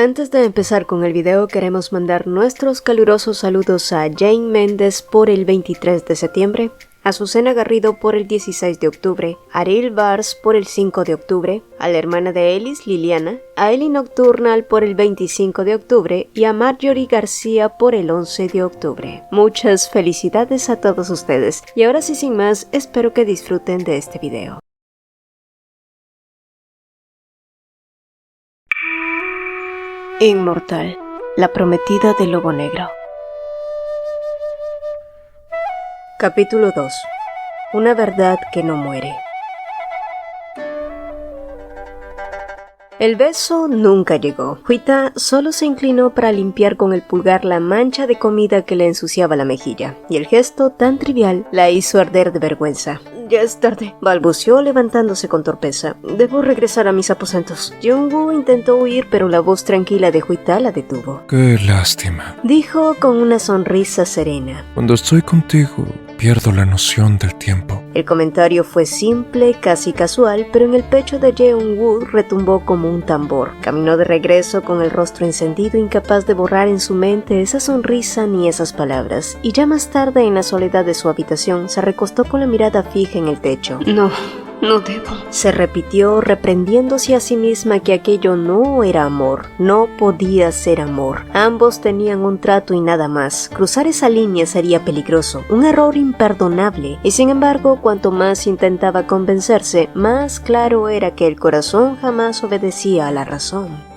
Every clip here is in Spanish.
Antes de empezar con el video, queremos mandar nuestros calurosos saludos a Jane Méndez por el 23 de septiembre, a Azucena Garrido por el 16 de octubre, a Ariel Bars por el 5 de octubre, a la hermana de Ellis, Liliana, a Eli Nocturnal por el 25 de octubre y a Marjorie García por el 11 de octubre. Muchas felicidades a todos ustedes, y ahora sí, sin más, espero que disfruten de este video. Inmortal, la prometida del Lobo Negro. Capítulo 2. Una verdad que no muere. El beso nunca llegó. Juita solo se inclinó para limpiar con el pulgar la mancha de comida que le ensuciaba la mejilla, y el gesto tan trivial la hizo arder de vergüenza. Ya es tarde, balbuceó levantándose con torpeza. Debo regresar a mis aposentos. Jung-woo intentó huir, pero la voz tranquila de Juita la detuvo. Qué lástima, dijo con una sonrisa serena. Cuando estoy contigo, pierdo la noción del tiempo. El comentario fue simple, casi casual, pero en el pecho de Jeong-woo retumbó como un tambor. Caminó de regreso con el rostro encendido, incapaz de borrar en su mente esa sonrisa ni esas palabras, y ya más tarde, en la soledad de su habitación, se recostó con la mirada fija en el techo. No debo. Se repitió, reprendiéndose a sí misma que aquello no era amor, no podía ser amor. Ambos tenían un trato y nada más. Cruzar esa línea sería peligroso, un error imperdonable, y sin embargo, cuanto más intentaba convencerse, más claro era que el corazón jamás obedecía a la razón.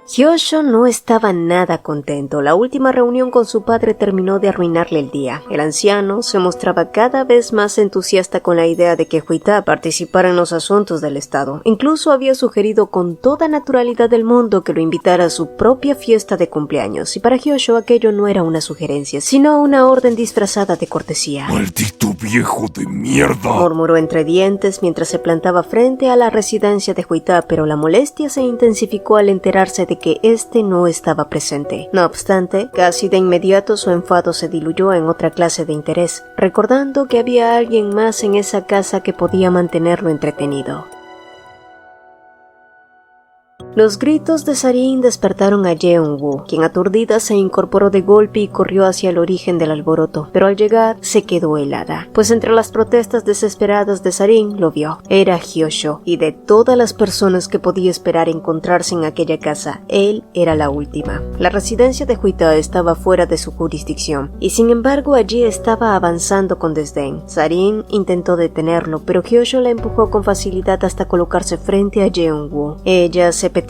Hyosho no estaba nada contento. La última reunión con su padre terminó de arruinarle el día. El anciano se mostraba cada vez más entusiasta con la idea de que Juita participara en los asuntos del estado. Incluso había sugerido con toda naturalidad del mundo que lo invitara a su propia fiesta de cumpleaños, y para Hyosho aquello no era una sugerencia, sino una orden disfrazada de cortesía. ¡Maldito viejo de mierda!, murmuró entre dientes mientras se plantaba frente a la residencia de Juita, pero la molestia se intensificó al enterarse de que este no estaba presente. No obstante, casi de inmediato su enfado se diluyó en otra clase de interés, recordando que había alguien más en esa casa que podía mantenerlo entretenido. Los gritos de Sarin despertaron a Jeong-woo, quien aturdida se incorporó de golpe y corrió hacia el origen del alboroto, pero al llegar se quedó helada, pues entre las protestas desesperadas de Sarin lo vio. Era Hyosho, y de todas las personas que podía esperar encontrarse en aquella casa, él era la última. La residencia de Juita estaba fuera de su jurisdicción, y sin embargo allí estaba avanzando con desdén. Sarin intentó detenerlo, pero Hyosho la empujó con facilidad hasta colocarse frente a Jeong-woo. Ella se petrificó.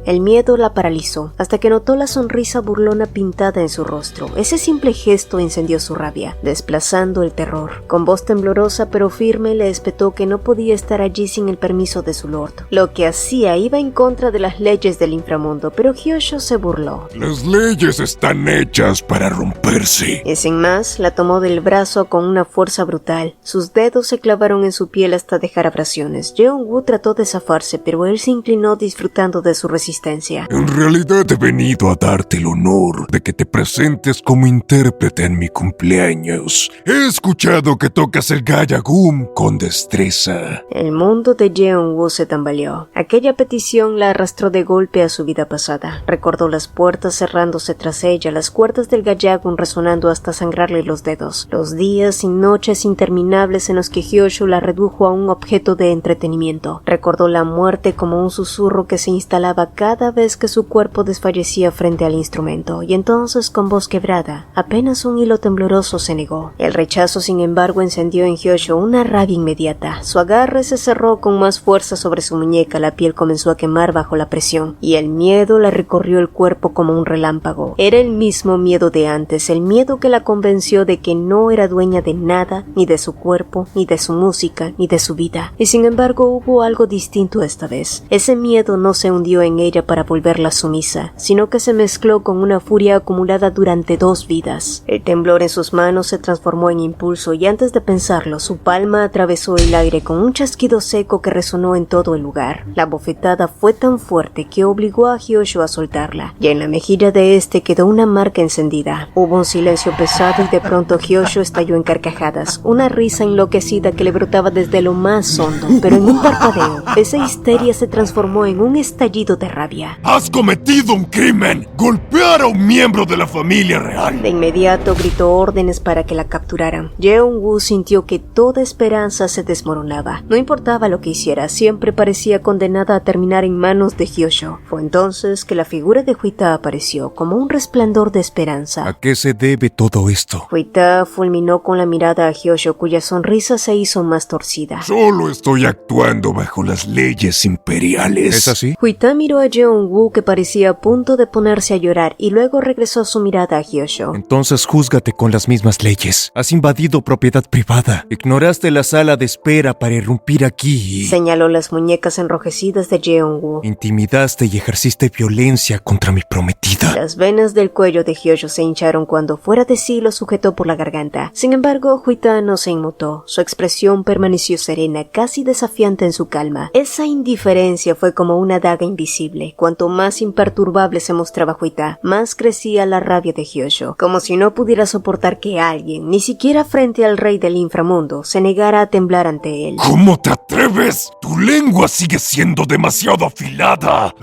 El miedo la paralizó, hasta que notó la sonrisa burlona pintada en su rostro. Ese simple gesto encendió su rabia, desplazando el terror. Con voz temblorosa pero firme le espetó que no podía estar allí sin el permiso de su lord. Lo que hacía iba en contra de las leyes del inframundo, pero Hyosho se burló. Las leyes están hechas para romperse. Y sin más, la tomó del brazo con una fuerza brutal. Sus dedos se clavaron en su piel hasta dejar abrasiones. Jeong-woo trató de zafarse, pero él se inclinó disfrutando de su resistencia. En realidad he venido a darte el honor de que te presentes como intérprete en mi cumpleaños. He escuchado que tocas el gayagum con destreza. El mundo de Jeong-woo se tambaleó. Aquella petición la arrastró de golpe a su vida pasada. Recordó las puertas cerrándose tras ella, las cuerdas del gayagum resonando hasta sangrarle los dedos, los días y noches interminables en los que Hyosho la redujo a un objeto de entretenimiento. Recordó la muerte como un susurro que se instalaba cada vez que su cuerpo desfallecía frente al instrumento, y entonces, con voz quebrada, apenas un hilo tembloroso se negó. El rechazo, sin embargo, encendió en Hyosho una rabia inmediata. Su agarre se cerró con más fuerza sobre su muñeca, la piel comenzó a quemar bajo la presión, y el miedo le recorrió el cuerpo como un relámpago. Era el mismo miedo de antes, el miedo que la convenció de que no era dueña de nada, ni de su cuerpo, ni de su música, ni de su vida. Y sin embargo hubo algo distinto esta vez. Ese miedo no se hundió en ella para volverla sumisa, sino que se mezcló con una furia acumulada durante 2 vidas. El temblor en sus manos se transformó en impulso, y antes de pensarlo, su palma atravesó el aire con un chasquido seco que resonó en todo el lugar. La bofetada fue tan fuerte que obligó a Hyosho a soltarla, y en la mejilla de este quedó una marca encendida. Hubo un silencio pesado y de pronto Hyosho estalló en carcajadas, una risa enloquecida que le brotaba desde lo más hondo, pero en un parpadeo, esa histeria se transformó en un estallido de rabia. ¡Has cometido un crimen! ¡Golpear a un miembro de la familia real! De inmediato gritó órdenes para que la capturaran. Jeong-woo sintió que toda esperanza se desmoronaba. No importaba lo que hiciera, siempre parecía condenada a terminar en manos de Hyosho. Fue entonces que la figura de Huita apareció como un resplandor de esperanza. ¿A qué se debe todo esto? Huita fulminó con la mirada a Hyosho, cuya sonrisa se hizo más torcida. Solo estoy actuando bajo las leyes imperiales. ¿Es así? Huita miró a Jeong-woo, que parecía a punto de ponerse a llorar, y luego regresó su mirada a Hyosho. Entonces júzgate con las mismas leyes. Has invadido propiedad privada. Ignoraste la sala de espera para irrumpir aquí y... Señaló las muñecas enrojecidas de Jeong-woo. Intimidaste y ejerciste violencia contra mi prometida. Las venas del cuello de Hyosho se hincharon cuando fuera de sí lo sujetó por la garganta. Sin embargo, Huita no se inmutó. Su expresión permaneció serena, casi desafiante en su calma. Esa indiferencia fue como una daga invisible. Cuanto más imperturbable se mostraba Huita, más crecía la rabia de Hyosho, como si no pudiera soportar que alguien, ni siquiera frente al rey del inframundo, se negara a temblar ante él. ¿Cómo te atreves? Tu lengua sigue siendo demasiado afilada.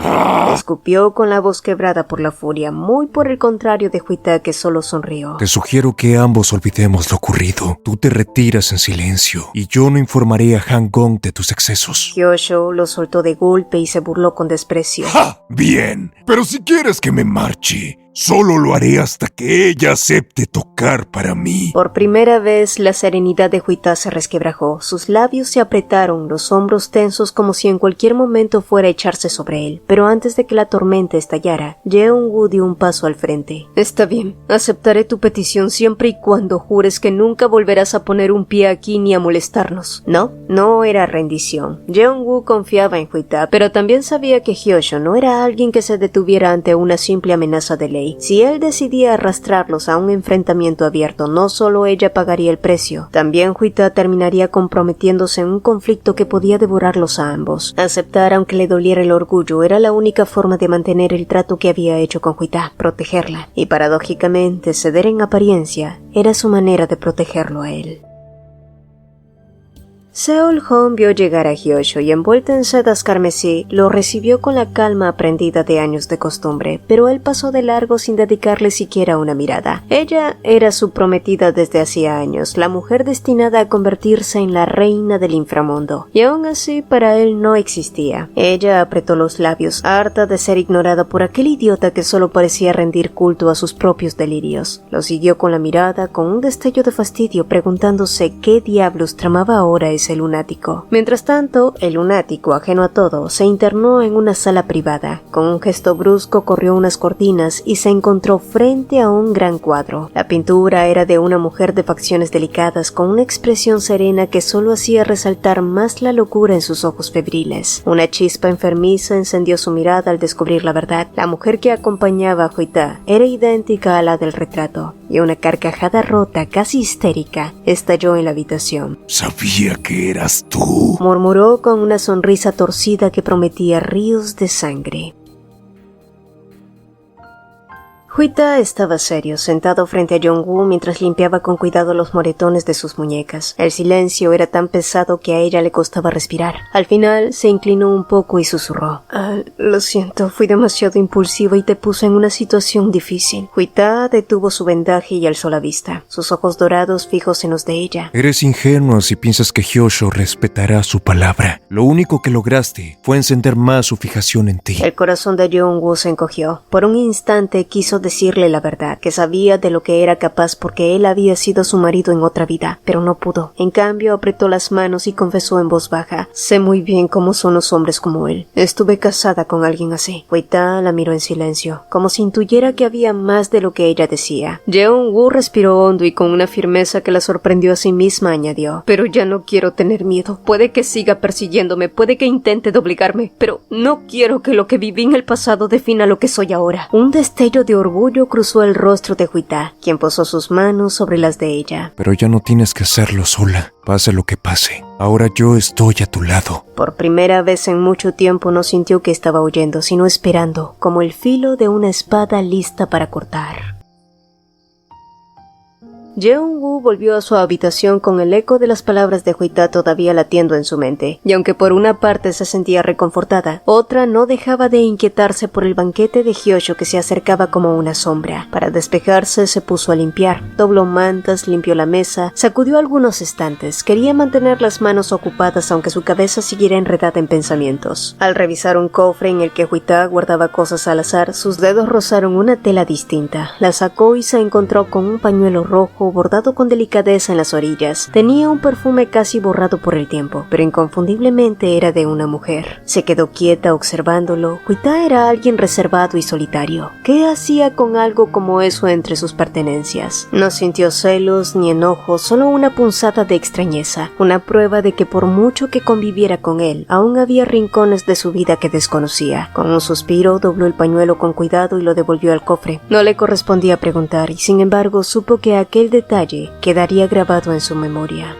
Escupió con la voz quebrada por la furia, muy por el contrario de Huita, que solo sonrió. Te sugiero que ambos olvidemos lo ocurrido. Tú te retiras en silencio y yo no informaré a Han Gong de tus excesos. Hyosho lo soltó de golpe y se burló con desprecio. ¡Ja! Bien, pero si quieres que me marche, solo lo haré hasta que ella acepte tocar para mí. Por primera vez, la serenidad de Huita se resquebrajó. Sus labios se apretaron, los hombros tensos como si en cualquier momento fuera a echarse sobre él. Pero antes de que la tormenta estallara, Jeong-woo dio un paso al frente. Está bien, aceptaré tu petición siempre y cuando jures que nunca volverás a poner un pie aquí ni a molestarnos. No era rendición. Jeong-woo confiaba en Huita, pero también sabía que Hyosho no era alguien que se detuviera ante una simple amenaza de ley. Si él decidía arrastrarlos a un enfrentamiento abierto, no solo ella pagaría el precio, también Huita terminaría comprometiéndose en un conflicto que podía devorarlos a ambos. Aceptar, aunque le doliera el orgullo, era la única forma de mantener el trato que había hecho con Huita, protegerla, y paradójicamente ceder en apariencia era su manera de protegerlo a él. Seol-hong vio llegar a Hyosho y, envuelta en sedas carmesí, lo recibió con la calma aprendida de años de costumbre, pero él pasó de largo sin dedicarle siquiera una mirada. Ella era su prometida desde hacía años, la mujer destinada a convertirse en la reina del inframundo, y aún así para él no existía. Ella apretó los labios, harta de ser ignorada por aquel idiota que solo parecía rendir culto a sus propios delirios. Lo siguió con la mirada, con un destello de fastidio, preguntándose qué diablos tramaba ahora ese lunático. Mientras tanto, el lunático, ajeno a todo, se internó en una sala privada. Con un gesto brusco corrió unas cortinas y se encontró frente a un gran cuadro. La pintura era de una mujer de facciones delicadas, con una expresión serena que solo hacía resaltar más la locura en sus ojos febriles. Una chispa enfermiza encendió su mirada al descubrir la verdad. La mujer que acompañaba a Huita era idéntica a la del retrato, y una carcajada rota, casi histérica, estalló en la habitación. Sabía que eras tú, murmuró con una sonrisa torcida que prometía ríos de sangre. Huita estaba serio, sentado frente a Jeong-woo mientras limpiaba con cuidado los moretones de sus muñecas. El silencio era tan pesado que a ella le costaba respirar. Al final se inclinó un poco y susurró. Lo siento, fui demasiado impulsiva y te puse en una situación difícil. Huita detuvo su vendaje y alzó la vista, sus ojos dorados fijos en los de ella. Eres ingenua si piensas que Hyosho respetará su palabra. Lo único que lograste fue encender más su fijación en ti. El corazón de Jeong-woo se encogió. Por un instante quiso decirle la verdad, que sabía de lo que era capaz porque él había sido su marido en otra vida, pero no pudo. En cambio, apretó las manos y confesó en voz baja: sé muy bien cómo son los hombres como él. Estuve casada con alguien así. Huita la miró en silencio, como si intuyera que había más de lo que ella decía. Jeong-woo respiró hondo y con una firmeza que la sorprendió a sí misma añadió: pero ya no quiero tener miedo. Puede que siga persiguiéndome, puede que intente doblegarme, pero no quiero que lo que viví en el pasado defina lo que soy ahora. Un destello de orgullo cruzó el rostro de Huita, quien posó sus manos sobre las de ella. Pero ya no tienes que hacerlo sola, pase lo que pase. Ahora yo estoy a tu lado. Por primera vez en mucho tiempo no sintió que estaba huyendo, sino esperando, como el filo de una espada lista para cortar. Jeong-woo volvió a su habitación con el eco de las palabras de Huita todavía latiendo en su mente, y aunque por una parte se sentía reconfortada, otra no dejaba de inquietarse por el banquete de Hyosho que se acercaba como una sombra. Para despejarse se puso a limpiar, dobló mantas, limpió la mesa, sacudió algunos estantes, quería mantener las manos ocupadas aunque su cabeza siguiera enredada en pensamientos. Al revisar un cofre en el que Huita guardaba cosas al azar, sus dedos rozaron una tela distinta, la sacó y se encontró con un pañuelo rojo bordado con delicadeza en las orillas. Tenía un perfume casi borrado por el tiempo, pero inconfundiblemente era de una mujer. Se quedó quieta observándolo. Huita era alguien reservado y solitario. ¿Qué hacía con algo como eso entre sus pertenencias? No sintió celos ni enojos, solo una punzada de extrañeza, una prueba de que por mucho que conviviera con él, aún había rincones de su vida que desconocía. Con un suspiro dobló el pañuelo con cuidado y lo devolvió al cofre. No le correspondía preguntar y sin embargo supo que aquel detalle quedaría grabado en su memoria.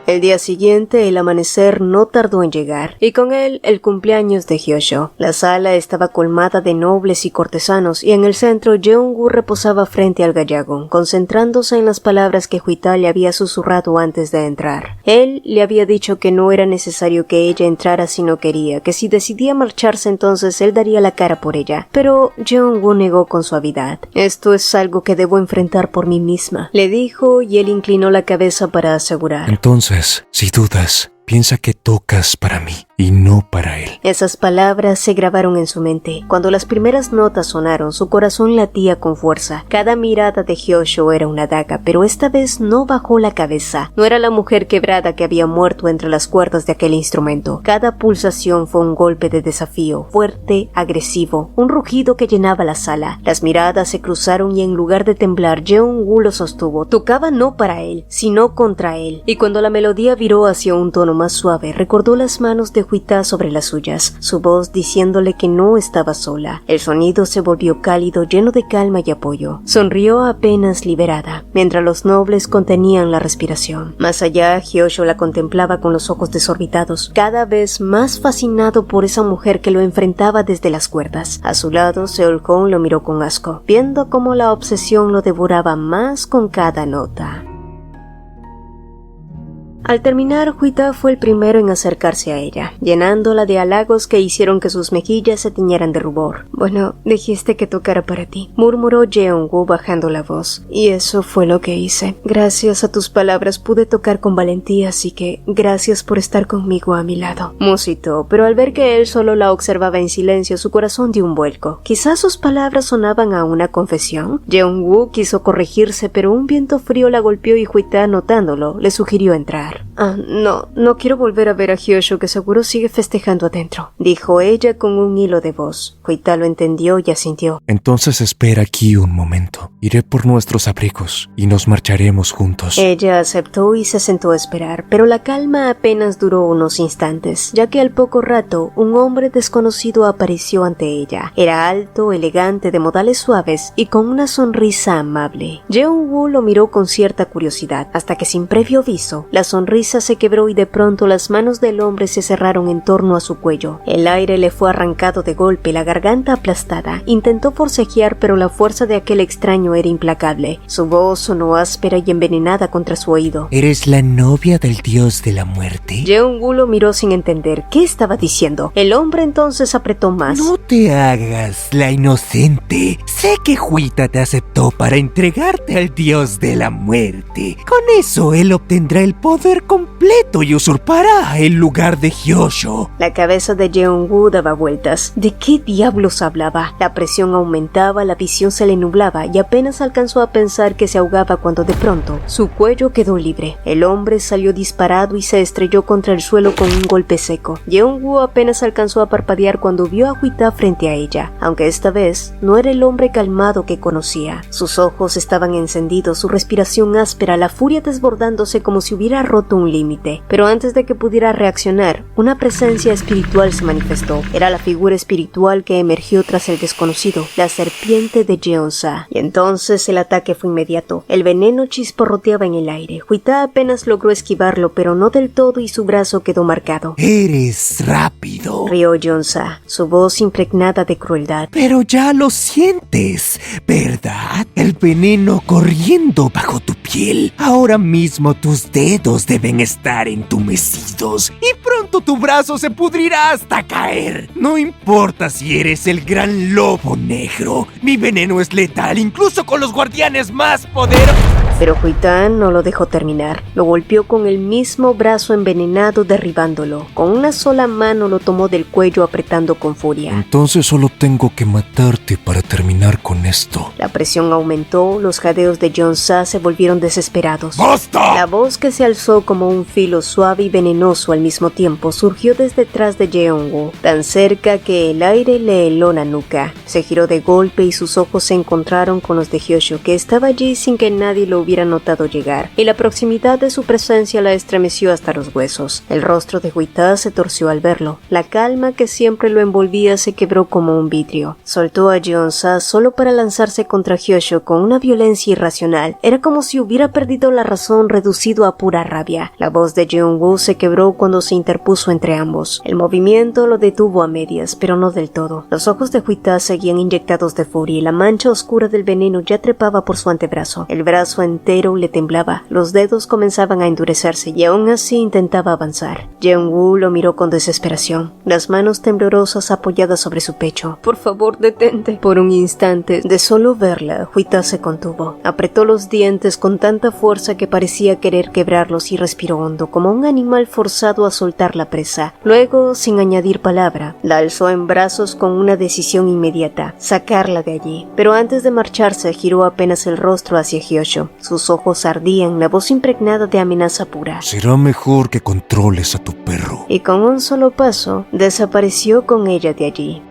El día siguiente, el amanecer no tardó en llegar, y con él el cumpleaños de Hyosho. La sala estaba colmada de nobles y cortesanos, y en el centro Jeong-woo reposaba frente al Gallagun, concentrándose en las palabras que Huita le había susurrado antes de entrar. Él le había dicho que no era necesario que ella entrara si no quería, que si decidía marcharse entonces él daría la cara por ella, pero Jeong-woo negó con suavidad. «Esto es algo que debo enfrentar por mí misma», le dijo, y él inclinó la cabeza para asegurar. Entonces, si dudas, piensa que tocas para mí y no para él. Esas palabras se grabaron en su mente. Cuando las primeras notas sonaron, su corazón latía con fuerza. Cada mirada de Hyosho era una daga, pero esta vez no bajó la cabeza. No era la mujer quebrada que había muerto entre las cuerdas de aquel instrumento. Cada pulsación fue un golpe de desafío, fuerte, agresivo, un rugido que llenaba la sala. Las miradas se cruzaron y en lugar de temblar, Jeong-woo lo sostuvo. Tocaba no para él, sino contra él. Y cuando la melodía viró hacia un tono más suave, recordó las manos de Huita sobre las suyas, su voz diciéndole que no estaba sola. El sonido se volvió cálido, lleno de calma y apoyo. Sonrió apenas liberada, mientras los nobles contenían la respiración. Más allá, Hyosho la contemplaba con los ojos desorbitados, cada vez más fascinado por esa mujer que lo enfrentaba desde las cuerdas. A su lado, Seol-hong lo miró con asco, viendo cómo la obsesión lo devoraba más con cada nota. Al terminar, Huita fue el primero en acercarse a ella, llenándola de halagos que hicieron que sus mejillas se tiñeran de rubor. «Bueno, dijiste que tocara para ti», murmuró Jeong-woo bajando la voz. «Y eso fue lo que hice. Gracias a tus palabras pude tocar con valentía, así que gracias por estar conmigo a mi lado», musitó, pero al ver que él solo la observaba en silencio, su corazón dio un vuelco. Quizás sus palabras sonaban a una confesión. Jeong-woo quiso corregirse, pero un viento frío la golpeó y Huita, notándolo, le sugirió entrar. No quiero volver a ver a Hyosho, que seguro sigue festejando adentro», dijo ella con un hilo de voz. Huita lo entendió y asintió. Entonces espera aquí un momento. Iré por nuestros abrigos y nos marcharemos juntos. Ella aceptó y se sentó a esperar, pero la calma apenas duró unos instantes, ya que al poco rato un hombre desconocido apareció ante ella. Era alto, elegante, de modales suaves y con una sonrisa amable. Jeong-woo lo miró con cierta curiosidad, hasta que sin previo aviso, la sonrisa se quebró y de pronto las manos del hombre se cerraron en torno a su cuello. El aire le fue arrancado de golpe, la garganta aplastada. Intentó forcejear, pero la fuerza de aquel extraño era implacable. Su voz sonó áspera y envenenada contra su oído. ¿Eres la novia del dios de la muerte? Jeong-woo lo miró sin entender. ¿Qué estaba diciendo? El hombre entonces apretó más. No te hagas la inocente. Sé que Huita te aceptó para entregarte al dios de la muerte. Con eso él obtendrá el poder completo y usurpará el lugar de Hyosho. La cabeza de Jeong-woo daba vueltas. ¿De qué diablos hablaba? La presión aumentaba, la visión se le nublaba y apenas alcanzó a pensar que se ahogaba cuando de pronto su cuello quedó libre. El hombre salió disparado y se estrelló contra el suelo con un golpe seco. Jeong-woo apenas alcanzó a parpadear cuando vio a Huita frente a ella, aunque esta vez no era el hombre calmado que conocía. Sus ojos estaban encendidos, su respiración áspera, la furia desbordándose como si hubiera roto notó un límite, pero antes de que pudiera reaccionar, una presencia espiritual se manifestó. Era la figura espiritual que emergió tras el desconocido, la serpiente de Jeonsa. Y entonces el ataque fue inmediato. El veneno chisporroteaba en el aire. Huita apenas logró esquivarlo, pero no del todo, y su brazo quedó marcado. Eres rápido, Rió Jeonsa, su voz impregnada de crueldad. pero ya lo sientes, ¿verdad? El veneno corriendo bajo tu piel. Ahora mismo tus dedos deben estar entumecidos y pronto tu brazo se pudrirá hasta caer. No importa si eres el gran lobo negro, mi veneno es letal incluso con los guardianes más poderosos. Pero Huita no lo dejó terminar. Lo golpeó con el mismo brazo envenenado, derribándolo. Con una sola mano lo tomó del cuello, apretando con furia. Entonces solo tengo que matarte para terminar con esto. La presión aumentó, los jadeos de Jeonsa se volvieron desesperados. ¡Basta! La voz, que se alzó como un filo suave y venenoso al mismo tiempo, surgió desde detrás de Jeonwoo, tan cerca que el aire le heló la nuca. Se giró de golpe y sus ojos se encontraron con los de Hyosho, que estaba allí sin que nadie lo hubiera notado llegar, y la proximidad de su presencia la estremeció hasta los huesos. El rostro de Huita se torció al verlo. La calma que siempre lo envolvía se quebró como un vidrio. Soltó a Jeonsa solo para lanzarse contra Hyosho con una violencia irracional. Era como si hubiera perdido la razón, reducido a pura rabia. La voz de Jeonwoo se quebró cuando se interpuso entre ambos. El movimiento lo detuvo a medias, pero no del todo. Los ojos de Huita seguían inyectados de furia y la mancha oscura del veneno ya trepaba por su antebrazo. El brazo entero le temblaba, los dedos comenzaban a endurecerse y aún así intentaba avanzar. Jeonwoo lo miró con desesperación, las manos temblorosas apoyadas sobre su pecho. Por favor, detente. Por un instante, de solo verla, Huita se contuvo. Apretó los dientes con tanta fuerza que parecía querer quebrarlos y respiró hondo, como un animal forzado a soltar la presa. Luego, sin añadir palabra, la alzó en brazos con una decisión inmediata: sacarla de allí. Pero antes de marcharse, giró apenas el rostro hacia Hyosho. Sus ojos ardían, la voz impregnada de amenaza pura. Será mejor que controles a tu perro. Y con un solo paso, desapareció con ella de allí.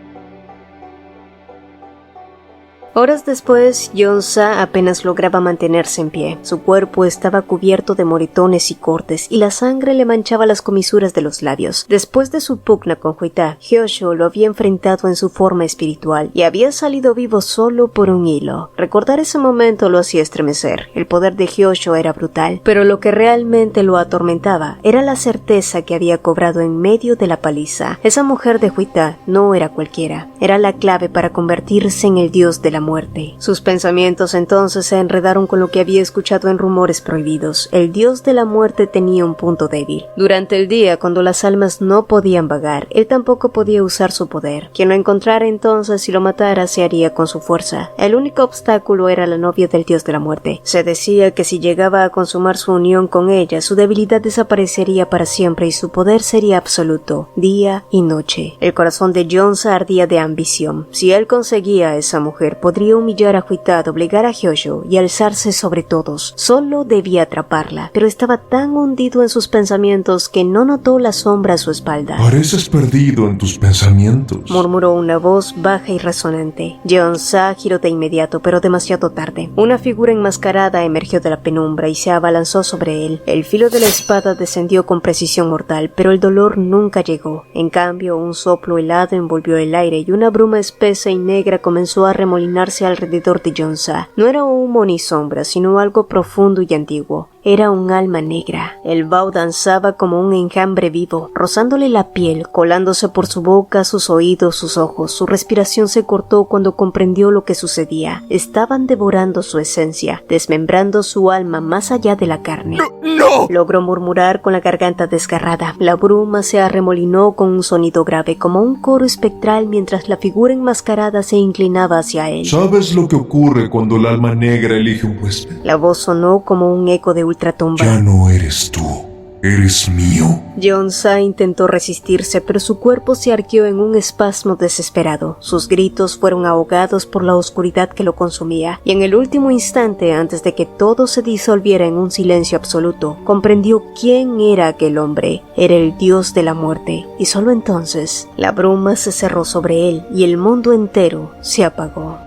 Horas después, Jeonsa apenas lograba mantenerse en pie. Su cuerpo estaba cubierto de moretones y cortes, y la sangre le manchaba las comisuras de los labios. Después de su pugna con Huita, Hyosho lo había enfrentado en su forma espiritual, y había salido vivo solo por un hilo. Recordar ese momento lo hacía estremecer. El poder de Hyosho era brutal, pero lo que realmente lo atormentaba era la certeza que había cobrado en medio de la paliza. Esa mujer de Huita no era cualquiera. Era la clave para convertirse en el dios de la muerte. Sus pensamientos entonces se enredaron con lo que había escuchado en rumores prohibidos. El dios de la muerte tenía un punto débil. Durante el día, cuando las almas no podían vagar, él tampoco podía usar su poder. Quien lo encontrara entonces y lo matara se haría con su fuerza. El único obstáculo era la novia del dios de la muerte. Se decía que si llegaba a consumar su unión con ella, su debilidad desaparecería para siempre y su poder sería absoluto, día y noche. El corazón de Jeonsa ardía de ambición. Si él conseguía a esa mujer, podría humillar a Huita, doblegar a Hyosho y alzarse sobre todos. Solo debía atraparla, pero estaba tan hundido en sus pensamientos que no notó la sombra a su espalda. Pareces perdido en tus pensamientos, murmuró una voz baja y resonante. Jeonsa giró de inmediato, pero demasiado tarde. Una figura enmascarada emergió de la penumbra y se abalanzó sobre él. El filo de la espada descendió con precisión mortal, pero el dolor nunca llegó. En cambio, un soplo helado envolvió el aire y una bruma espesa y negra comenzó a remolinarse alrededor de Jeonsa. No era humo ni sombra, sino algo profundo y antiguo. Era un alma negra. El Bao danzaba como un enjambre vivo, rozándole la piel, colándose por su boca, sus oídos, sus ojos. Su respiración se cortó cuando comprendió lo que sucedía. Estaban devorando su esencia, desmembrando su alma más allá de la carne. ¡No! Logró murmurar con la garganta desgarrada. La bruma se arremolinó con un sonido grave, como un coro espectral, mientras la figura enmascarada se inclinaba hacia él. ¿Sabes lo que ocurre cuando el alma negra elige un huésped? La voz sonó como un eco de ultratumba. Ya no eres tú, eres mío. Jeonsa intentó resistirse, pero su cuerpo se arqueó en un espasmo desesperado. Sus gritos fueron ahogados por la oscuridad que lo consumía, y en el último instante, antes de que todo se disolviera en un silencio absoluto, comprendió quién era aquel hombre. Era el dios de la muerte, y solo entonces la bruma se cerró sobre él y el mundo entero se apagó.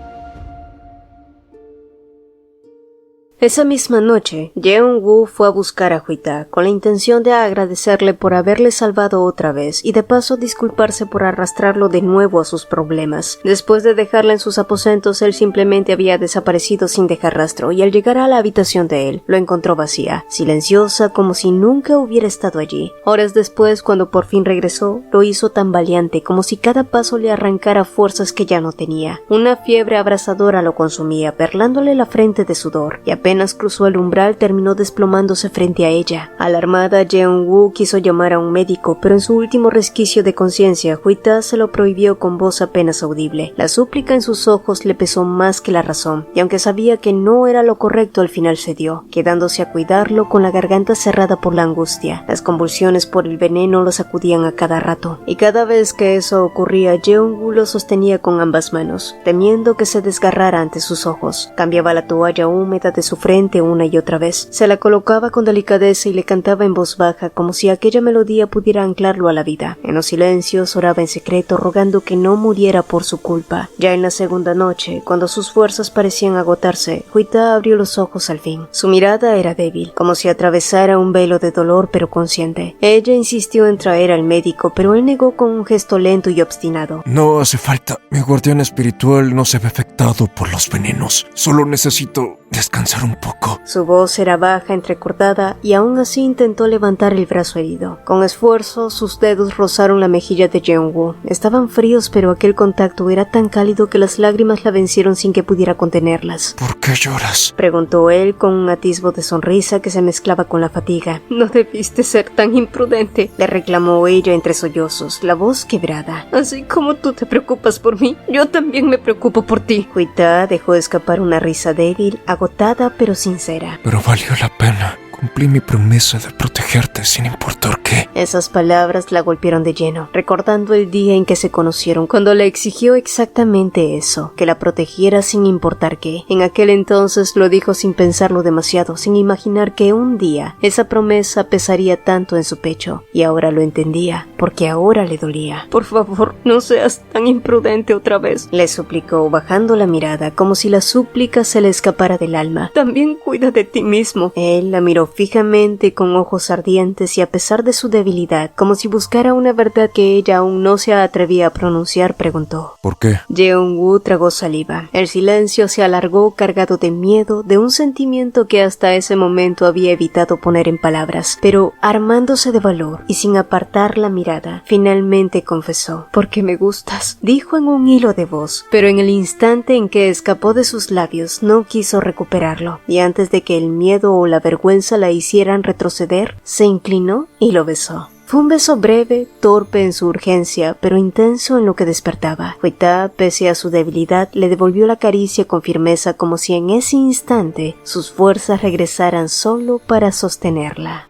Esa misma noche, Jeong-woo fue a buscar a Huita con la intención de agradecerle por haberle salvado otra vez y de paso disculparse por arrastrarlo de nuevo a sus problemas. Después de dejarla en sus aposentos, él simplemente había desaparecido sin dejar rastro y al llegar a la habitación de él, lo encontró vacía, silenciosa como si nunca hubiera estado allí. Horas después, cuando por fin regresó, lo hizo tambaleante como si cada paso le arrancara fuerzas que ya no tenía. Una fiebre abrasadora lo consumía, perlándole la frente de sudor, y apenas cruzó el umbral terminó desplomándose frente a ella. Alarmada, Jeong-woo quiso llamar a un médico, pero en su último resquicio de conciencia, Huita se lo prohibió con voz apenas audible. La súplica en sus ojos le pesó más que la razón, y aunque sabía que no era lo correcto, al final cedió, quedándose a cuidarlo con la garganta cerrada por la angustia. Las convulsiones por el veneno lo sacudían a cada rato, y cada vez que eso ocurría, Jeong-woo lo sostenía con ambas manos, temiendo que se desgarrara ante sus ojos. Cambiaba la toalla húmeda de su frente una y otra vez, se la colocaba con delicadeza y le cantaba en voz baja como si aquella melodía pudiera anclarlo a la vida. En los silencios oraba en secreto rogando que no muriera por su culpa. Ya en la segunda noche, cuando sus fuerzas parecían agotarse, Huita abrió los ojos al fin. Su mirada era débil, como si atravesara un velo de dolor pero consciente. Ella insistió en traer al médico, pero él negó con un gesto lento y obstinado. No hace falta. Mi guardián espiritual no se ve afectado por los venenos. Solo necesito descansar un poco. Su voz era baja, entrecortada, y aún así intentó levantar el brazo herido. Con esfuerzo, sus dedos rozaron la mejilla de Jeong-woo. Estaban fríos, pero aquel contacto era tan cálido que las lágrimas la vencieron sin que pudiera contenerlas. ¿Por qué lloras? Preguntó él con un atisbo de sonrisa que se mezclaba con la fatiga. No debiste ser tan imprudente, le reclamó ella entre sollozos, la voz quebrada. Así como tú te preocupas por mí, yo también me preocupo por ti. Huita dejó escapar una risa débil, agotada pero sincera. Pero valió la pena. Cumplí mi promesa de protegerte sin importar qué. Esas palabras la golpearon de lleno, recordando el día en que se conocieron, cuando le exigió exactamente eso, que la protegiera sin importar qué. En aquel entonces lo dijo sin pensarlo demasiado, sin imaginar que un día esa promesa pesaría tanto en su pecho, y ahora lo entendía, porque ahora le dolía. Por favor, no seas tan imprudente otra vez, le suplicó, bajando la mirada, como si la súplica se le escapara del alma. También cuida de ti mismo. Él la miró fijamente con ojos ardientes y a pesar de su debilidad, como si buscara una verdad que ella aún no se atrevía a pronunciar, preguntó. ¿Por qué? Jeong-woo tragó saliva. El silencio se alargó cargado de miedo, de un sentimiento que hasta ese momento había evitado poner en palabras, pero armándose de valor y sin apartar la mirada, finalmente confesó. Porque me gustas, dijo en un hilo de voz, pero en el instante en que escapó de sus labios no quiso recuperarlo, y antes de que el miedo o la vergüenza la hicieran retroceder, se inclinó y lo besó. Fue un beso breve, torpe en su urgencia, pero intenso en lo que despertaba. Huita, pese a su debilidad, le devolvió la caricia con firmeza como si en ese instante sus fuerzas regresaran solo para sostenerla.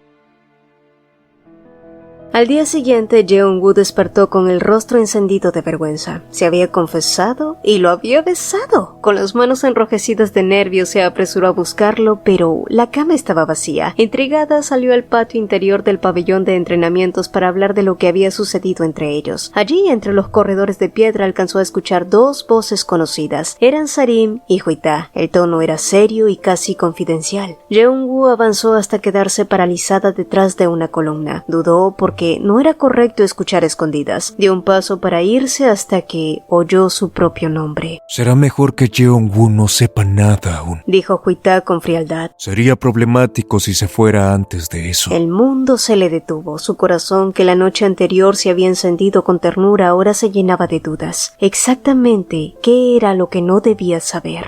Al día siguiente, Jeong-woo despertó con el rostro encendido de vergüenza. Se había confesado y lo había besado. Con las manos enrojecidas de nervios se apresuró a buscarlo, pero la cama estaba vacía. Intrigada, salió al patio interior del pabellón de entrenamientos para hablar de lo que había sucedido entre ellos. Allí, entre los corredores de piedra, alcanzó a escuchar dos voces conocidas. Eran Sarim y Huita. El tono era serio y casi confidencial. Jeong-woo avanzó hasta quedarse paralizada detrás de una columna. Dudó porque no era correcto escuchar escondidas. Dio un paso para irse hasta que oyó su propio nombre. Será mejor que Jeong-woo no sepa nada aún, dijo Huita con frialdad. Sería problemático si se fuera antes de eso. El mundo se le detuvo. Su corazón, que la noche anterior se había encendido con ternura, ahora se llenaba de dudas. Exactamente qué era lo que no debía saber.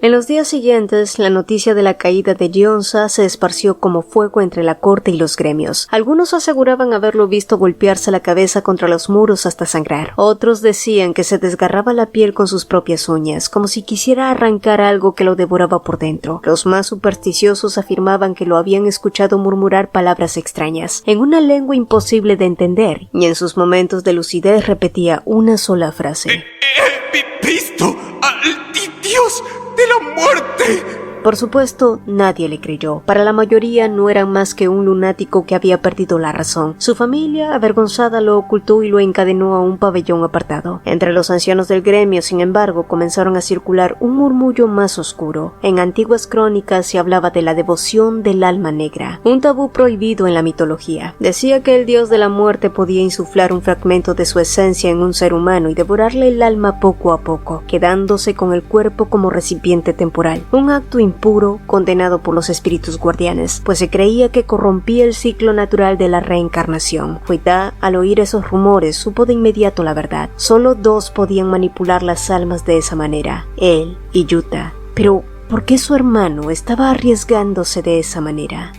En los días siguientes, la noticia de la caída de Jeonsa se esparció como fuego entre la corte y los gremios. Algunos aseguraban haberlo visto golpearse la cabeza contra los muros hasta sangrar. Otros decían que se desgarraba la piel con sus propias uñas, como si quisiera arrancar algo que lo devoraba por dentro. Los más supersticiosos afirmaban que lo habían escuchado murmurar palabras extrañas, en una lengua imposible de entender, y en sus momentos de lucidez repetía una sola frase. ¡He visto al dios de la muerte! Por supuesto, nadie le creyó. Para la mayoría no era más que un lunático que había perdido la razón. Su familia, avergonzada, lo ocultó y lo encadenó a un pabellón apartado. Entre los ancianos del gremio, sin embargo, comenzaron a circular un murmullo más oscuro. En antiguas crónicas se hablaba de la devoción del alma negra, un tabú prohibido en la mitología. Decía que el dios de la muerte podía insuflar un fragmento de su esencia en un ser humano y devorarle el alma poco a poco, quedándose con el cuerpo como recipiente temporal. Un acto impuro condenado por los espíritus guardianes, pues se creía que corrompía el ciclo natural de la reencarnación. Huitá, al oír esos rumores, supo de inmediato la verdad. Solo dos podían manipular las almas de esa manera, él y Yuta. Pero, ¿por qué su hermano estaba arriesgándose de esa manera?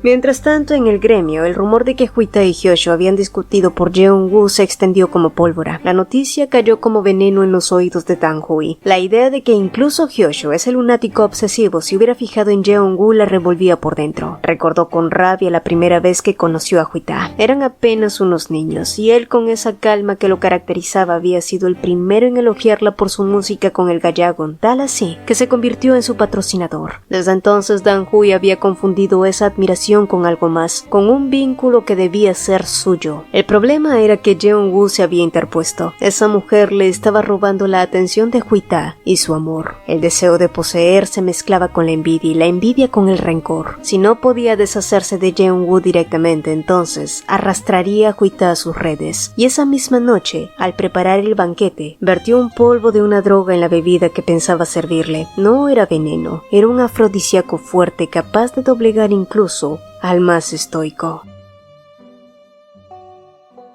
Mientras tanto, en el gremio, el rumor de que Huitá y Hyosho habían discutido por Jeong-woo se extendió como pólvora. La noticia cayó como veneno en los oídos de Dan-hui. La idea de que incluso Hyosho es el lunático obsesivo se hubiera fijado en Jeong-woo la revolvía por dentro. Recordó con rabia la primera vez que conoció a Huitá. Eran apenas unos niños, y él, con esa calma que lo caracterizaba, había sido el primero en elogiarla por su música con el Gallagon, tal así que se convirtió en su patrocinador. Desde entonces, Dan-hui había confundido esa admiración con algo más, con un vínculo que debía ser suyo. El problema era que Jeong-woo se había interpuesto. Esa mujer le estaba robando la atención de Huitá y su amor. El deseo de poseer se mezclaba con la envidia y la envidia con el rencor. Si no podía deshacerse de Jeong-woo directamente, entonces arrastraría a Huitá a sus redes. Y esa misma noche, al preparar el banquete, vertió un polvo de una droga en la bebida que pensaba servirle. No era veneno, era un afrodisíaco fuerte capaz de doblegar incluso al más estoico.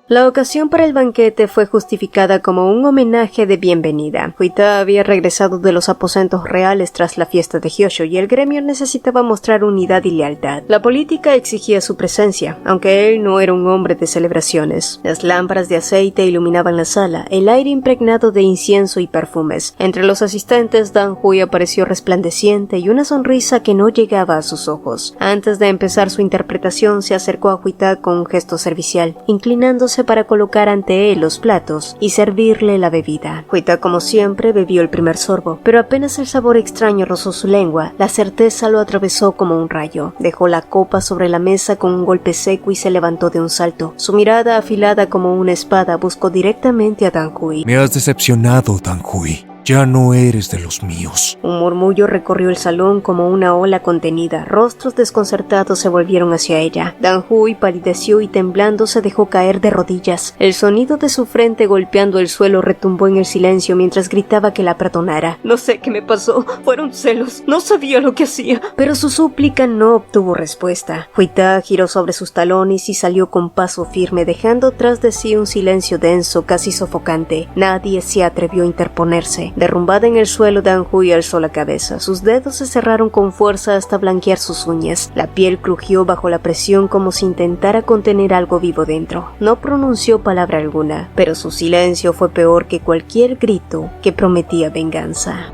La ocasión para el banquete fue justificada como un homenaje de bienvenida. Huitá había regresado de los aposentos reales tras la fiesta de Hyosho y el gremio necesitaba mostrar unidad y lealtad. La política exigía su presencia, aunque él no era un hombre de celebraciones. Las lámparas de aceite iluminaban la sala, el aire impregnado de incienso y perfumes. Entre los asistentes, Dan-hui apareció resplandeciente y una sonrisa que no llegaba a sus ojos. Antes de empezar su interpretación, se acercó a Huitá con un gesto servicial, inclinándose para colocar ante él los platos y servirle la bebida. Huitá, como siempre, bebió el primer sorbo, pero apenas el sabor extraño rozó su lengua, la certeza lo atravesó como un rayo. Dejó la copa sobre la mesa con un golpe seco y se levantó de un salto. Su mirada, afilada como una espada, buscó directamente a Dan-hui. Me has decepcionado, Dan-hui. Ya no eres de los míos. Un murmullo recorrió el salón como una ola contenida. Rostros desconcertados se volvieron hacia ella. Dan-hui palideció y temblando se dejó caer de rodillas. El sonido de su frente golpeando el suelo retumbó en el silencio mientras gritaba que la perdonara. No sé qué me pasó. Fueron celos. No sabía lo que hacía. Pero su súplica no obtuvo respuesta. Huitá giró sobre sus talones y salió con paso firme, dejando tras de sí un silencio denso, casi sofocante. Nadie se atrevió a interponerse. Derrumbada en el suelo, Dan-hui alzó la cabeza. Sus dedos se cerraron con fuerza hasta blanquear sus uñas. La piel crujió bajo la presión como si intentara contener algo vivo dentro. No pronunció palabra alguna, pero su silencio fue peor que cualquier grito que prometía venganza.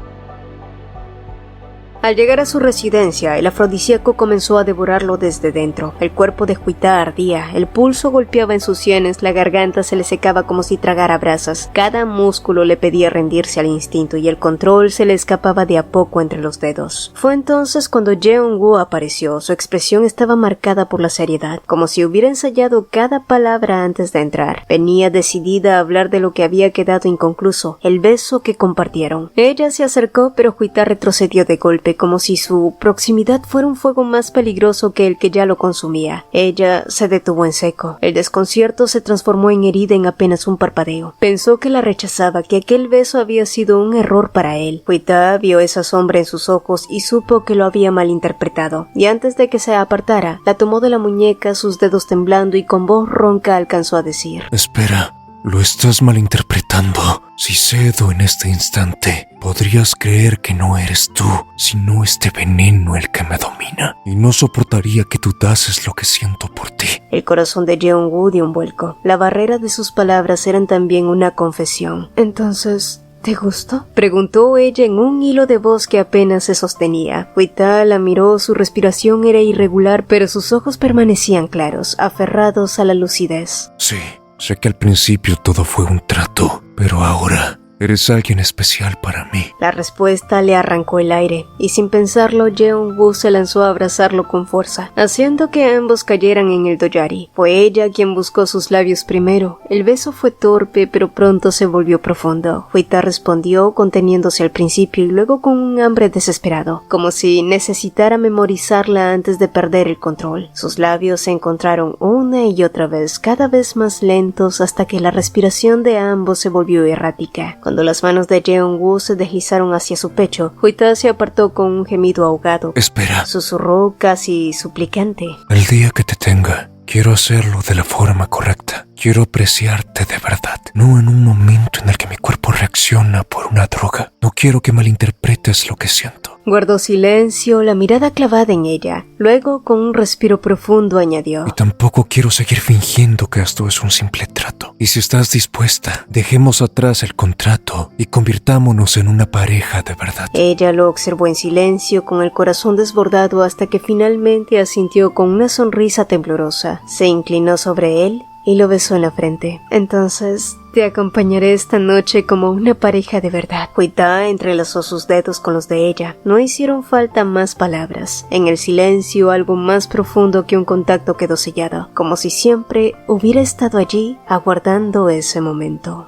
Al llegar a su residencia, el afrodisíaco comenzó a devorarlo desde dentro. El cuerpo de Huitá ardía, el pulso golpeaba en sus sienes, la garganta se le secaba como si tragara brasas. Cada músculo le pedía rendirse al instinto y el control se le escapaba de a poco entre los dedos. Fue entonces cuando Jeong-woo apareció. Su expresión estaba marcada por la seriedad, como si hubiera ensayado cada palabra antes de entrar. Venía decidida a hablar de lo que había quedado inconcluso, el beso que compartieron. Ella se acercó, pero Huitá retrocedió de golpe, como si su proximidad fuera un fuego más peligroso que el que ya lo consumía. Ella se detuvo en seco. El desconcierto se transformó en herida en apenas un parpadeo. Pensó que la rechazaba, que aquel beso había sido un error para él. Huitá vio esa sombra en sus ojos y supo que lo había malinterpretado. Y antes de que se apartara, la tomó de la muñeca, sus dedos temblando, y con voz ronca alcanzó a decir: Espera, lo estás malinterpretando. Si cedo en este instante, podrías creer que no eres tú, sino este veneno el que me domina. Y no soportaría que dudases lo que siento por ti. El corazón de Jeong-woo dio un vuelco. La barrera de sus palabras eran también una confesión. Entonces, ¿te gustó?, preguntó ella en un hilo de voz que apenas se sostenía. Huitá la miró, su respiración era irregular, pero sus ojos permanecían claros, aferrados a la lucidez. Sí, sé que al principio todo fue un trato, pero ahora Eres alguien especial para mí. La respuesta le arrancó el aire, y sin pensarlo, Jeong-woo se lanzó a abrazarlo con fuerza, haciendo que ambos cayeran en el doyari. Fue ella quien buscó sus labios primero. El beso fue torpe, pero pronto se volvió profundo. Juita respondió conteniéndose al principio y luego con un hambre desesperado, como si necesitara memorizarla antes de perder el control. Sus labios se encontraron una y otra vez, cada vez más lentos, hasta que la respiración de ambos se volvió errática. Cuando las manos de Jeong-woo se deslizaron hacia su pecho, Juita se apartó con un gemido ahogado. Espera. Susurró casi suplicante. El día que te tenga, quiero hacerlo de la forma correcta. Quiero apreciarte de verdad, no en un momento en el que mi cuerpo reacciona por una droga. No quiero que malinterpretes lo que siento. Guardó silencio, la mirada clavada en ella. Luego, con un respiro profundo, añadió: Y tampoco quiero seguir fingiendo que esto es un simple trato. Y si estás dispuesta, dejemos atrás el contrato y convirtámonos en una pareja de verdad. Ella lo observó en silencio, con el corazón desbordado, hasta que finalmente asintió con una sonrisa temblorosa. Se inclinó sobre él y lo besó en la frente. Entonces, te acompañaré esta noche como una pareja de verdad. Juita entrelazó sus dedos con los de ella. No hicieron falta más palabras. En el silencio, algo más profundo que un contacto quedó sellado, como si siempre hubiera estado allí, aguardando ese momento.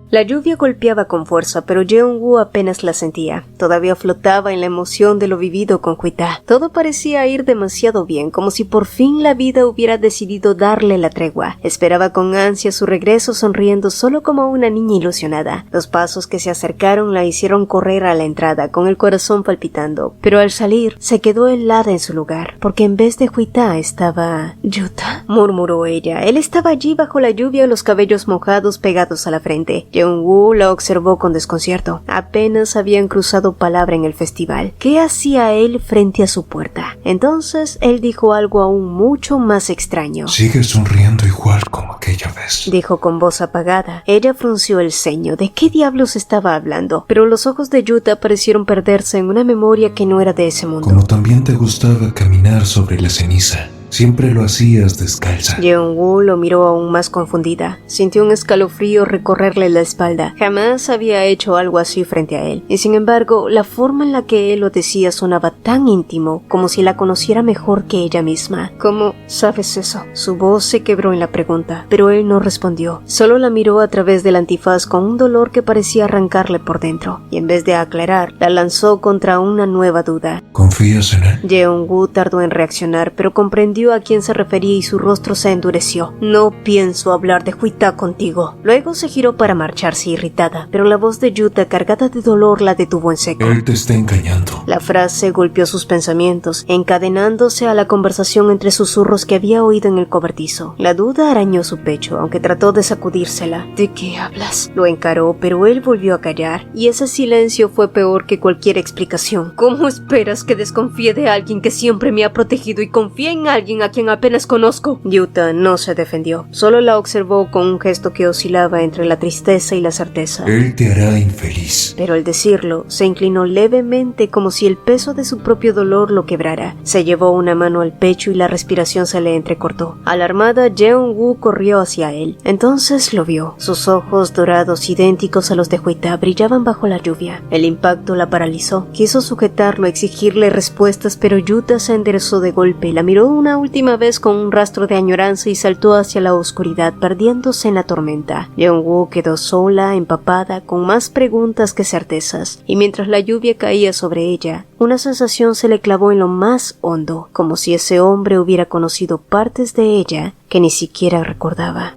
La lluvia golpeaba con fuerza, pero Jeong-woo apenas la sentía. Todavía flotaba en la emoción de lo vivido con Juita. Todo parecía ir demasiado bien, como si por fin la vida hubiera decidido darle la tregua. Esperaba con ansia su regreso, sonriendo solo como una niña ilusionada. Los pasos que se acercaron la hicieron correr a la entrada, con el corazón palpitando. Pero al salir, se quedó helada en su lugar, porque en vez de Juita estaba Yuta, murmuró ella. Él estaba allí bajo la lluvia, los cabellos mojados pegados a la frente. Jeong-woo la observó con desconcierto. Apenas habían cruzado palabra en el festival. ¿Qué hacía él frente a su puerta? Entonces él dijo algo aún mucho más extraño. Sigue sonriendo igual como aquella vez, dijo con voz apagada. Ella frunció el ceño. ¿De qué diablos estaba hablando? Pero los ojos de Yuta parecieron perderse en una memoria que no era de ese mundo. Como también te gustaba caminar sobre la ceniza. Siempre lo hacías descalza. Jeong-woo lo miró aún más confundida. Sintió un escalofrío recorrerle la espalda. Jamás había hecho algo así frente a él. Y sin embargo, la forma en la que él lo decía sonaba tan íntimo, como si la conociera mejor que ella misma. ¿Cómo sabes eso? Su voz se quebró en la pregunta, pero él no respondió. Solo la miró a través del antifaz con un dolor que parecía arrancarle por dentro. Y en vez de aclarar, la lanzó contra una nueva duda. ¿Confías en él? Jeong-woo tardó en reaccionar, pero comprendió a quién se refería y su rostro se endureció. No pienso hablar de Juita contigo. Luego se giró para marcharse irritada, pero la voz de Yuta, cargada de dolor, la detuvo en seco. Él te está engañando. La frase golpeó sus pensamientos, encadenándose a la conversación entre susurros que había oído en el cobertizo. La duda arañó su pecho, aunque trató de sacudírsela. ¿De qué hablas? Lo encaró, pero él volvió a callar, y ese silencio fue peor que cualquier explicación. ¿Cómo esperas que desconfíe de alguien que siempre me ha protegido y confíe en alguien a quien apenas conozco? Yuta no se defendió, solo la observó con un gesto que oscilaba entre la tristeza y la certeza. Él te hará infeliz. Pero al decirlo, se inclinó levemente como si el peso de su propio dolor lo quebrara. Se llevó una mano al pecho y la respiración se le entrecortó. Alarmada, Jeong-woo corrió hacia él. Entonces lo vio. Sus ojos dorados, idénticos a los de Juita, brillaban bajo la lluvia. El impacto la paralizó. Quiso sujetarlo, exigirle respuestas, pero Yuta se enderezó de golpe, la miró una última vez con un rastro de añoranza y saltó hacia la oscuridad, perdiéndose en la tormenta. Jeong-woo quedó sola, empapada, con más preguntas que certezas, y mientras la lluvia caía sobre ella, una sensación se le clavó en lo más hondo, como si ese hombre hubiera conocido partes de ella que ni siquiera recordaba.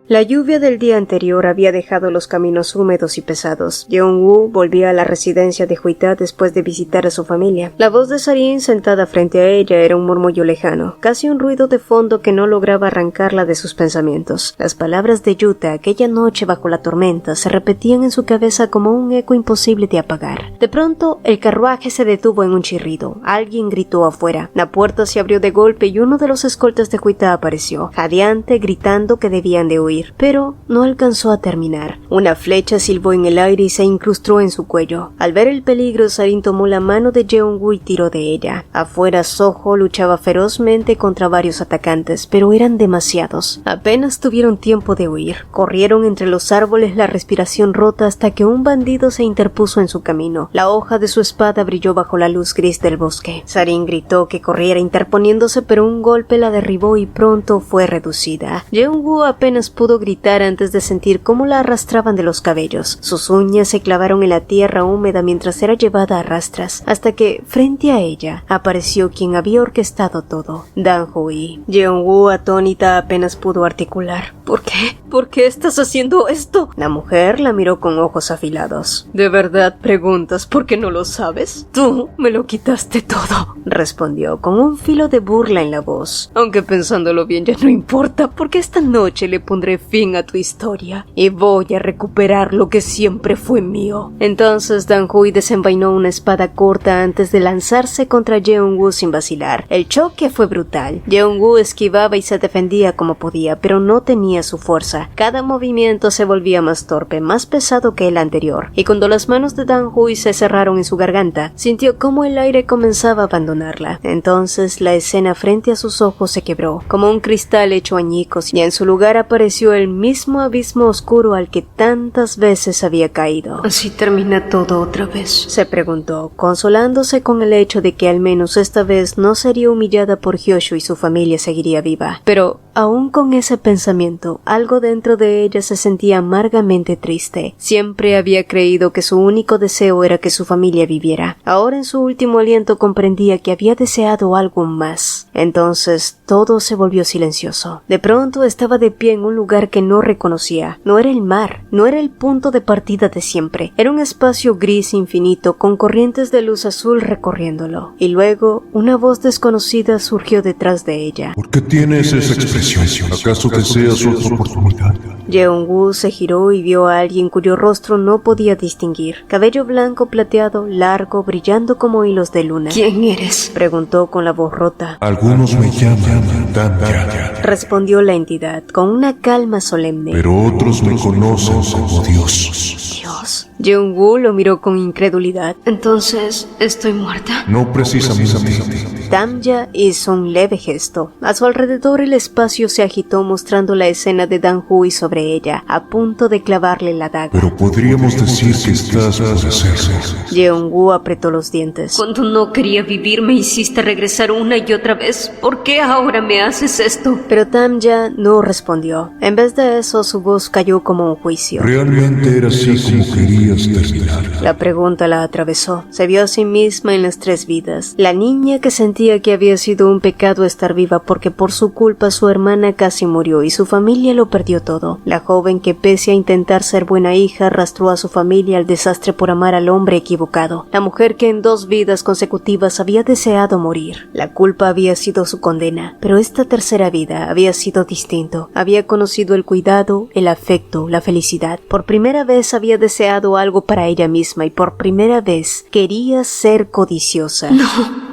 La lluvia del día anterior había dejado los caminos húmedos y pesados. Jeong-woo volvía a la residencia de Juita después de visitar a su familia. La voz de Sarin sentada frente a ella era un murmullo lejano, casi un ruido de fondo que no lograba arrancarla de sus pensamientos. Las palabras de Yuta aquella noche bajo la tormenta se repetían en su cabeza como un eco imposible de apagar. De pronto, el carruaje se detuvo en un chirrido. Alguien gritó afuera. La puerta se abrió de golpe y uno de los escoltas de Juita apareció, jadeante, gritando que debían de huir. huir, pero no alcanzó a terminar. Una flecha silbó en el aire y se incrustó en su cuello. Al ver el peligro, Sarin tomó la mano de Jeong-woo y tiró de ella. Afuera, Soho luchaba ferozmente contra varios atacantes, pero eran demasiados. Apenas tuvieron tiempo de huir. Corrieron entre los árboles, la respiración rota, hasta que un bandido se interpuso en su camino. La hoja de su espada brilló bajo la luz gris del bosque. Sarin gritó que corriera interponiéndose, pero un golpe la derribó y pronto fue reducida. Jeong-woo apenas pudo gritar antes de sentir cómo la arrastraban de los cabellos. Sus uñas se clavaron en la tierra húmeda mientras era llevada a rastras, hasta que, frente a ella, apareció quien había orquestado todo, Dan-hui. Jeong-woo, atónita, apenas pudo articular. ¿Por qué? ¿Por qué estás haciendo esto? La mujer la miró con ojos afilados. ¿De verdad preguntas por qué no lo sabes? Tú me lo quitaste todo, respondió con un filo de burla en la voz. Aunque pensándolo bien ya no importa, porque esta noche le pondré fin a tu historia y voy a recuperar lo que siempre fue mío. Entonces Dan-hui desenvainó una espada corta antes de lanzarse contra Jeong-woo sin vacilar. El choque fue brutal. Jeong-woo esquivaba y se defendía como podía, pero no tenía su fuerza. Cada movimiento se volvía más torpe, más pesado que el anterior, y cuando las manos de Dan-hui se cerraron en su garganta, sintió cómo el aire comenzaba a abandonarla. Entonces la escena frente a sus ojos se quebró, como un cristal hecho añicos, y en su lugar apareció el mismo abismo oscuro al que tantas veces había caído. ¿Así termina todo otra vez?, se preguntó, consolándose con el hecho de que al menos esta vez no sería humillada por Hyoshu y su familia seguiría viva. Pero, aún con ese pensamiento, algo dentro de ella se sentía amargamente triste. Siempre había creído que su único deseo era que su familia viviera. Ahora en su último aliento comprendía que había deseado algo más. Entonces todo se volvió silencioso. De pronto estaba de pie en un lugar que no reconocía. No era el mar, no era el punto de partida de siempre. Era un espacio gris infinito con corrientes de luz azul recorriéndolo. Y luego una voz desconocida surgió detrás de ella. ¿Por qué tienes esa expresión? ¿Acaso deseas otra oportunidad? Jeong-woo se giró y vio a alguien cuyo rostro no podía distinguir. Cabello blanco plateado, largo, brillando como hilos de luna. ¿Quién eres?, preguntó con la voz rota. Algunos me llaman Tanya, respondió la entidad con una calma solemne. pero otros me conocen como Dios. Dios. Jeong-woo lo miró con incredulidad. ¿Entonces estoy muerta? No precisamente. Tamya hizo un leve gesto. A su alrededor el espacio se agitó mostrando la escena de Dan-hui sobre ella, a punto de clavarle la daga. Pero podríamos decir que estás por hacerlo. Jeong-woo apretó los dientes. Cuando no quería vivir me hiciste regresar una y otra vez. ¿Por qué ahora me haces esto? Pero Tamya no respondió. En vez de eso, su voz cayó como un juicio. ¿Realmente era así como querías terminar? La pregunta la atravesó. Se vio a sí misma en las tres vidas. La niña que sentía que había sido un pecado estar viva porque por su culpa su hermana casi murió y su familia lo perdió todo. La joven que pese a intentar ser buena hija arrastró a su familia al desastre por amar al hombre equivocado. La mujer que en 2 vidas consecutivas había deseado morir. La culpa había sido su condena, pero esta tercera vida había sido distinto. Había conocido el cuidado, el afecto, la felicidad. Por primera vez había deseado algo para ella misma y por primera vez quería ser codiciosa. No,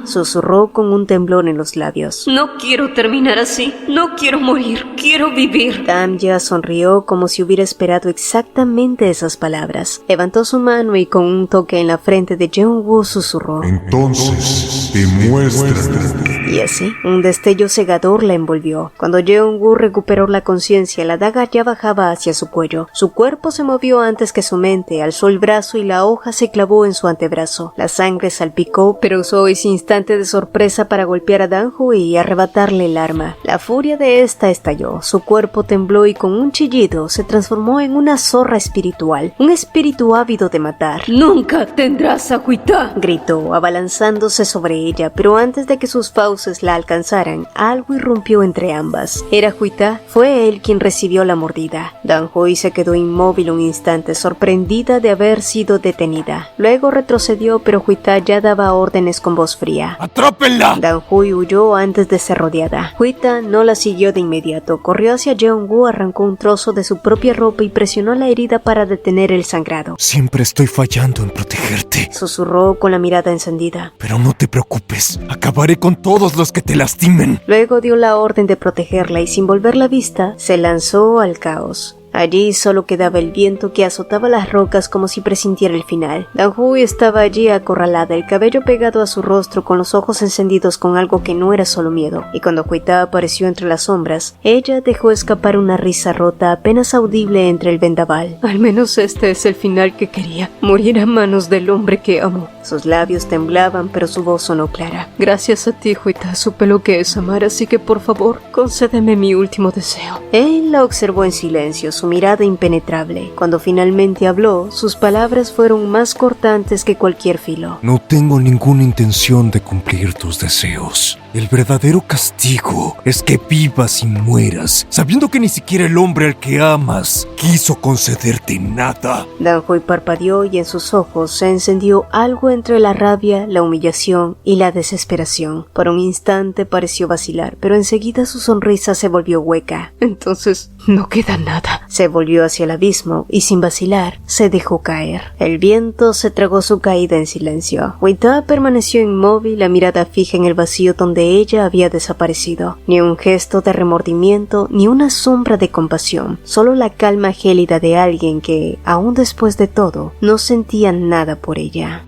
susurró con un temblor en los labios. No quiero terminar así. No quiero morir. Quiero vivir. Tamya sonrió como si hubiera esperado exactamente esas palabras. Levantó su mano y con un toque en la frente de Jeong-woo susurró. Entonces, demuéstrate. Y así, un destello cegador la envolvió. Cuando Jeong-woo recuperó la conciencia, la daga ya bajaba hacia su cuello. Su cuerpo se movió antes que su mente, alzó el brazo y la hoja se clavó en su antebrazo. La sangre salpicó, pero usó ese instante de sorpresa para golpear a Dan-hui y arrebatarle el arma. La furia de esta estalló, su cuerpo tembló y con un chillido se transformó en una zorra espiritual, un espíritu ávido de matar. ¡Nunca tendrás a Huita!, gritó, abalanzándose sobre ella, pero antes de que sus fauces la alcanzaran, algo irrumpió entre ambas. Era Huita, fue él quien recibió la mordida. Dan-hui se quedó inmóvil un instante, sorprendida de haber sido detenida. Luego retrocedió, pero Huita ya daba órdenes con voz fría. ella. ¡Atrápenla! Danhui huyó antes de ser rodeada. Huita no la siguió de inmediato, corrió hacia Jeong-woo, arrancó un trozo de su propia ropa y presionó la herida para detener el sangrado. Siempre estoy fallando en protegerte. Susurró con la mirada encendida. Pero no te preocupes, acabaré con todos los que te lastimen. Luego dio la orden de protegerla y sin volver la vista, se lanzó al caos. Allí solo quedaba el viento que azotaba las rocas como si presintiera el final. Danhui estaba allí acorralada, el cabello pegado a su rostro, con los ojos encendidos con algo que no era solo miedo. Y cuando Huita apareció entre las sombras, ella dejó escapar una risa rota apenas audible entre el vendaval. Al menos este es el final que quería, morir a manos del hombre que amo. Sus labios temblaban, pero su voz sonó clara. Gracias a ti, Huita, supe lo que es amar, así que por favor, concédeme mi último deseo. Él la observó en silencio, su mirada impenetrable. Cuando finalmente habló, sus palabras fueron más cortantes que cualquier filo. No tengo ninguna intención de cumplir tus deseos. El verdadero castigo es que vivas y mueras, sabiendo que ni siquiera el hombre al que amas quiso concederte nada. Danhui parpadeó y en sus ojos se encendió algo entre la rabia, la humillación y la desesperación. Por un instante pareció vacilar, pero enseguida su sonrisa se volvió hueca. Entonces, no queda nada. Se volvió hacia el abismo y sin vacilar se dejó caer. El viento se tragó su caída en silencio. Huita permaneció inmóvil, la mirada fija en el vacío donde ella había desaparecido. Ni un gesto de remordimiento, ni una sombra de compasión. Solo la calma gélida de alguien que, aún después de todo, no sentía nada por ella.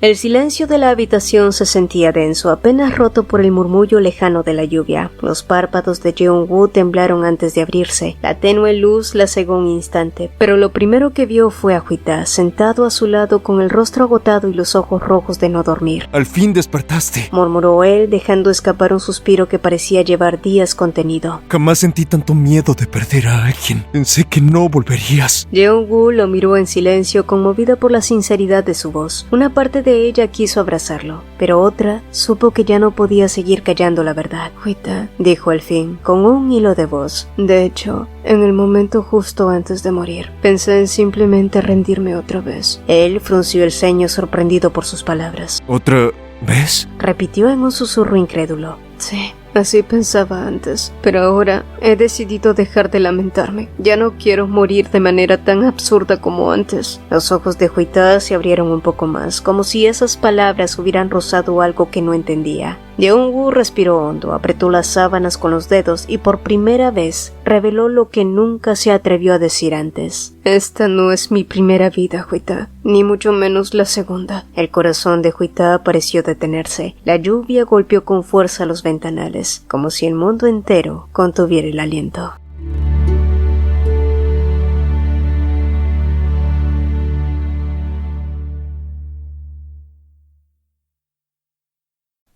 El silencio de la habitación se sentía denso, apenas roto por el murmullo lejano de la lluvia. Los párpados de Jeong-woo temblaron antes de abrirse. La tenue luz la cegó un instante, pero lo primero que vio fue a Huita, sentado a su lado con el rostro agotado y los ojos rojos de no dormir. Al fin despertaste. Murmuró él, dejando escapar un suspiro que parecía llevar días contenido. Jamás sentí tanto miedo de perder a alguien. Pensé que no volverías. Jeong-woo lo miró en silencio, conmovida por la sinceridad de su voz. Una parte de ella quiso abrazarlo, pero otra supo que ya no podía seguir callando la verdad. Huita, dijo al fin, con un hilo de voz. De hecho, en el momento justo antes de morir, pensé en simplemente rendirme otra vez. Él frunció el ceño sorprendido por sus palabras. ¿Otra vez? Repitió en un susurro incrédulo. Sí. Así pensaba antes, pero ahora he decidido dejar de lamentarme. Ya no quiero morir de manera tan absurda como antes. Los ojos de Huita se abrieron un poco más, como si esas palabras hubieran rozado algo que no entendía. Jeong-woo respiró hondo, apretó las sábanas con los dedos y por primera vez reveló lo que nunca se atrevió a decir antes. Esta no es mi primera vida, Huita, ni mucho menos la segunda. El corazón de Huita pareció detenerse. La lluvia golpeó con fuerza los ventanales, como si el mundo entero contuviera el aliento.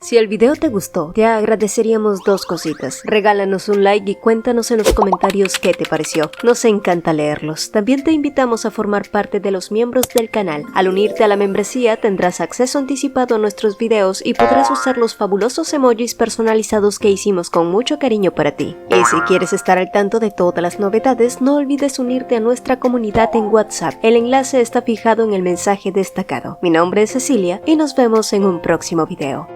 Si el video te gustó, te agradeceríamos dos cositas. Regálanos un like y cuéntanos en los comentarios qué te pareció. Nos encanta leerlos. También te invitamos a formar parte de los miembros del canal. Al unirte a la membresía tendrás acceso anticipado a nuestros videos y podrás usar los fabulosos emojis personalizados que hicimos con mucho cariño para ti. Y si quieres estar al tanto de todas las novedades, no olvides unirte a nuestra comunidad en WhatsApp. El enlace está fijado en el mensaje destacado. Mi nombre es Cecilia y nos vemos en un próximo video.